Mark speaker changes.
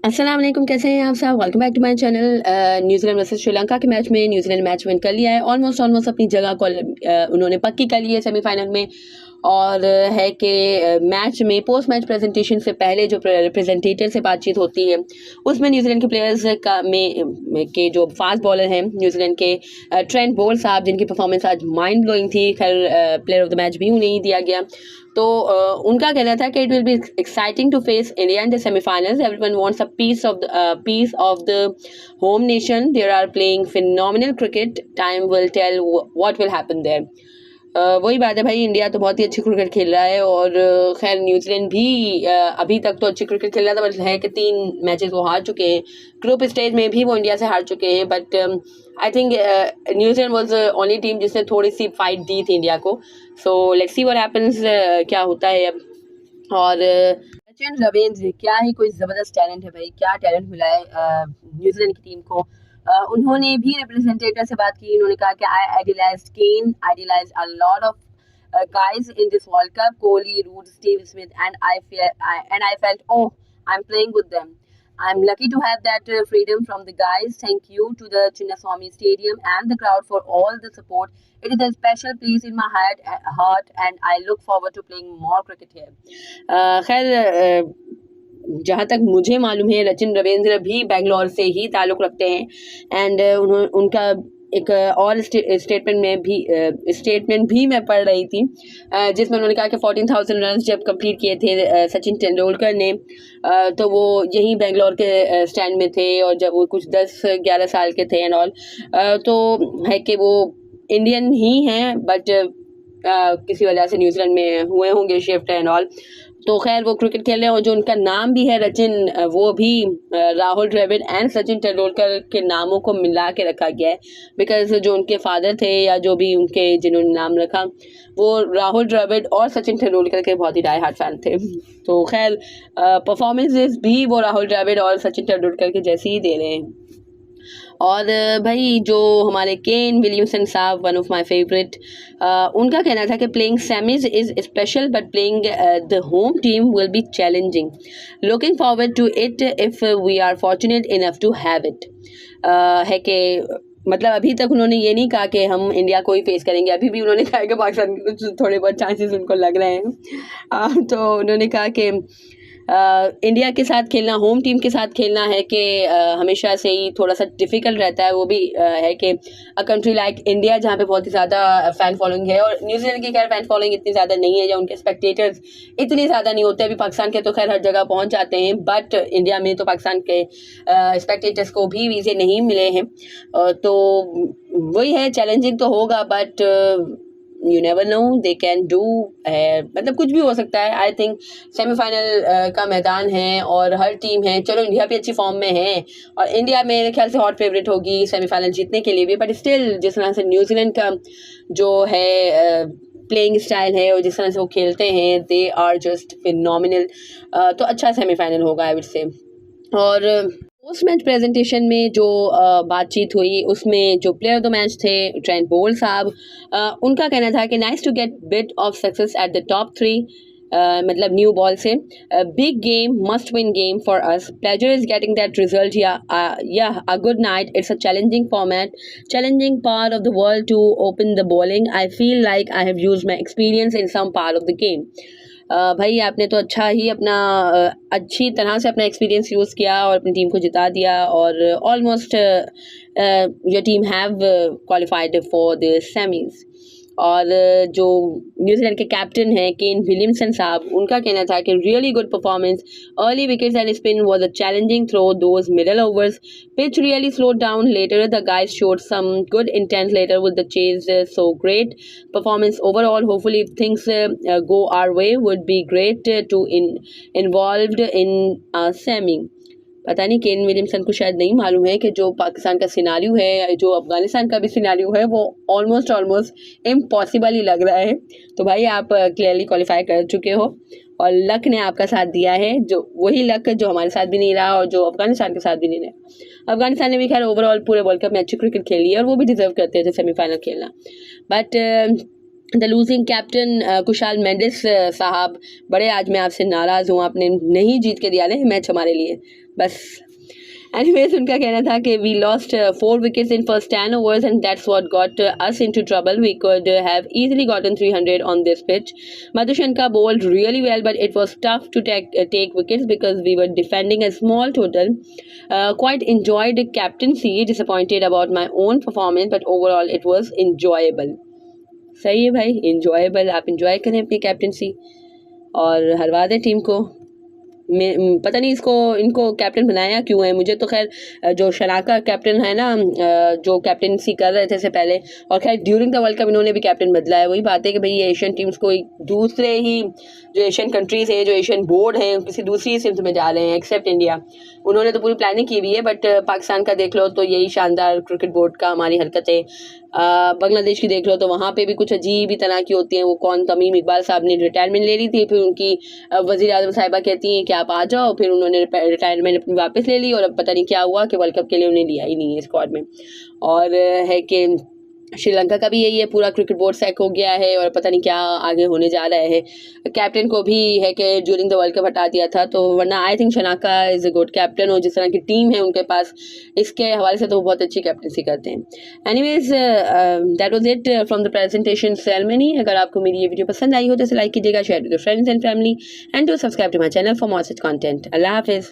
Speaker 1: अस्सलाम वालेकुम, कैसे हैं आप सब। Welcome back to my channel. New Zealand versus Sri Lanka के मैच में न्यूजीलैंड मैच विन कर लिया है। ऑलमोस्ट अपनी जगह को उन्होंने पक्की कर ली है सेमीफाइनल में। और है कि मैच में पोस्ट मैच प्रेजेंटेशन से पहले जो रिप्रेजेंटेटर से बातचीत होती है उसमें न्यूजीलैंड के प्लेयर्स का के जो फास्ट बॉलर हैं न्यूजीलैंड के ट्रेंट बोल्ट साहब, जिनकी परफॉर्मेंस आज माइंड ब्लोइंग थी। खैर प्लेयर ऑफ द मैच भी उन्हें ही दिया गया। तो उनका कहना था कि it will be exciting to face India in the semifinals. Everyone wants a piece of the home nation. There are playing phenomenal cricket. Time will tell what will happen there. वही बात है भाई, इंडिया तो बहुत ही अच्छी cricket खेल रहा है। और खैर न्यूजीलैंड भी अभी तक तो अच्छी क्रिकेट खेल रहा था, बट है कि 3 मैचेस वो हार चुके हैं। ग्रुप स्टेज में भी वो इंडिया से हार चुके हैं। But I think New Zealand was only team जिसने थोड़ी सी फाइट दी थी इंडिया को। So let's see what happens, क्या होता है अब। और सचिन रविंद्र क्या ही कोई ज़बरदस्त टैलेंट है भाई, क्या टैलेंट मिला है न्यूजीलैंड की टीम को। उन्होंने भी रिप्रेजेंटेटर से बात की। उन्होंने कहा कि I idealized Caine, idealized a lot of guys in this World Cup, Kohli, Root, Steve Smith, and I felt, oh, I'm playing with them. I'm lucky to have that freedom from the guys. Thank you to the Chinnaswamy Stadium and the crowd for all the support. It is a special place in my heart, and I look forward to playing more cricket here. खैर जहाँ तक मुझे मालूम है सचिन रविंद्र भी बेंगलोर से ही ताल्लुक़ रखते हैं। एंड उनका एक और स्टेटमेंट भी मैं पढ़ रही थी जिसमें उन्होंने कहा कि 14,000 रन जब कंप्लीट किए थे सचिन तेंदुलकर ने, तो वो यहीं बेंगलोर के स्टैंड में थे। और जब वो कुछ 10-11 साल के थे एंड ऑल, तो है कि वो इंडियन ही हैं, बट किसी वजह से न्यूजीलैंड में हुए होंगे शिफ्ट एंड ऑल। तो खैर वो क्रिकेट खेल रहे हैं। और जो उनका नाम भी है सचिन, वो भी राहुल द्रविड़ एंड सचिन तेंदुलकर के नामों को मिला के रखा गया है। बिकॉज जो उनके फादर थे या जो भी उनके जिन्होंने नाम रखा, वो राहुल द्रविड़ और सचिन तेंदुलकर के बहुत ही डाई हार्ट फैन थे। तो खैर परफॉर्मेंसेज भी वो राहुल द्रविड़ और सचिन तेंदुलकर के जैसे ही दे रहे हैं। और भाई जो हमारे केन विलियमसन साहब, वन ऑफ माय फेवरेट, उनका कहना था कि playing semis is special but playing the home team will be challenging. Looking forward to it if we are fortunate enough to have it. है कि मतलब अभी तक उन्होंने ये नहीं कहा कि हम इंडिया को ही फेस करेंगे। अभी भी उन्होंने कहा कि पाकिस्तान के कुछ थोड़े बहुत चांसेस उनको लग रहे हैं। तो उन्होंने कहा कि इंडिया के साथ खेलना, होम टीम के साथ खेलना है कि हमेशा से ही थोड़ा सा डिफ़िकल्ट रहता है। वो भी है कि अ कंट्री लाइक इंडिया जहाँ पे बहुत ही ज़्यादा फ़ैन फॉलोइंग है। और न्यूजीलैंड की खैर फ़ैन फॉलोइंग इतनी ज़्यादा नहीं है, या उनके स्पेक्टेटर्स इतने ज़्यादा नहीं होते। अभी पाकिस्तान के तो खैर हर जगह पहुँच जाते हैं, बट इंडिया में तो पाकिस्तान के स्पेक्टेटर्स को भी वीज़े नहीं मिले हैं। तो वही है, चैलेंजिंग तो होगा, but you never know, they can do. मतलब कुछ भी हो सकता है। आई थिंक सेमीफाइनल का मैदान है और हर टीम है। चलो इंडिया भी अच्छी फॉर्म में है और इंडिया मेरे ख्याल से हॉट फेवरेट होगी सेमीफाइनल जीतने के लिए भी। बट स्टिल जिस तरह से न्यूजीलैंड का जो है प्लेइंग स्टाइल है और जिस तरह से वो खेलते हैं, दे आर जस्ट फिनोमिनल। तो अच्छा सेमीफाइनल होगा आई वुड से। और पोस्ट मैच प्रेजेंटेशन में जो बातचीत हुई उसमें जो प्लेयर ऑफ द मैच थे ट्रेंट बोल्ट साहब, उनका कहना था कि nice to get bit of success at the top 3। मतलब न्यू बॉल से big game, must win game for us, pleasure is getting that result या a good night. It's a challenging format, challenging part of the world to open the bowling. I feel like I have used my experience in some part of the game. भाई आपने तो अच्छा ही अपना अच्छी तरह से अपना एक्सपीरियंस यूज़ किया और अपनी टीम को जिता दिया। और almost your team have qualified for the semis. और जो न्यूजीलैंड के कैप्टन हैं केन विलियमसन साहब, उनका कहना था कि really good performance, early wickets and spin was a challenging through those middle overs, pitch really slowed down later, the guys showed some good intent later with the chase, so great performance overall. Hopefully if things go our way would be great to involved in semi। पता नहीं Kane Williamson को शायद नहीं मालूम है कि जो पाकिस्तान का सिनारियो है, जो अफगानिस्तान का भी सिनारियो है, वो ऑलमोस्ट इम्पॉसिबल ही लग रहा है। तो भाई आप क्लियरली क्वालिफाई कर चुके हो और लक ने आपका साथ दिया है, जो वही लक जो हमारे साथ भी नहीं रहा और जो अफगानिस्तान के साथ भी नहीं रहा। अफगानिस्तान ने भी खैर ओवरऑल पूरे वर्ल्ड कप में अच्छी क्रिकेट खेली है और वो भी डिजर्व करते थे सेमीफाइनल खेलना। But the losing captain Kusal Mendis साहब, बड़े आज मैं आपसे नाराज़ हूँ, आपने नहीं जीत के दिया मैच हमारे लिए बस। एनीवेज उनका कहना था कि we lost 4 wickets in first 10 overs and that's what got us into trouble, we could have easily gotten 300 on this pitch. Madhushanka bowled really well but it was tough to take wickets because we were defending a small total. Quite enjoyed captaincy, disappointed about my own performance but overall it was enjoyable. सही है भाई, enjoyable, आप enjoy करें अपनी captaincy और हरवा दें team को। मैं पता नहीं इनको कैप्टन बनाया क्यों है। मुझे तो खैर जो शनाका कैप्टन है ना, जो कैप्टनसी कर रहे थे से पहले, और खैर ड्यूरिंग द वर्ल्ड कप इन्होंने भी कैप्टन बदला है। वही बात है कि भाई ये एशियन टीम्स को दूसरे ही जो एशियन कंट्रीज़ हैं, जो एशियन बोर्ड हैं, किसी दूसरी सिम्त में जा रहे हैं एक्सेप्ट इंडिया। उन्होंने तो पूरी प्लानिंग की हुई है, बट पाकिस्तान का देख लो तो यही शानदार क्रिकेट बोर्ड का हमारी हरकतें। बांग्लादेश की देख लो तो वहाँ पे भी कुछ अजीब ही तरह की होती हैं। वो कौन, तमीम इकबाल साहब ने रिटायरमेंट ले ली थी, फिर उनकी वज़ीर आज़म साहिबा कहती हैं कि आप आ जाओ, फिर उन्होंने रिटायरमेंट अपनी वापस ले ली और अब पता नहीं क्या हुआ कि वर्ल्ड कप के लिए उन्हें लिया ही नहीं है स्क्वाड में। और है कि श्रीलंका का भी यही है, पूरा क्रिकेट बोर्ड सैक हो गया है और पता नहीं क्या आगे होने जा रहा है। कैप्टन को भी है कि ड्यूरिंग द वर्ल्ड कप हटा दिया था, तो वरना I think Shanaka is a good captain, और जिस तरह की टीम है उनके पास, इसके हवाले से तो वो बहुत अच्छी कैप्टनसी करते हैं। Anyways that was it from the presentation ceremony. अगर आपको मेरी ये वीडियो पसंद आई हो तो इसे लाइक कीजिएगा, share with your friends and family, and to subscribe to my channel for more such content. अल्लाह हाफिज़।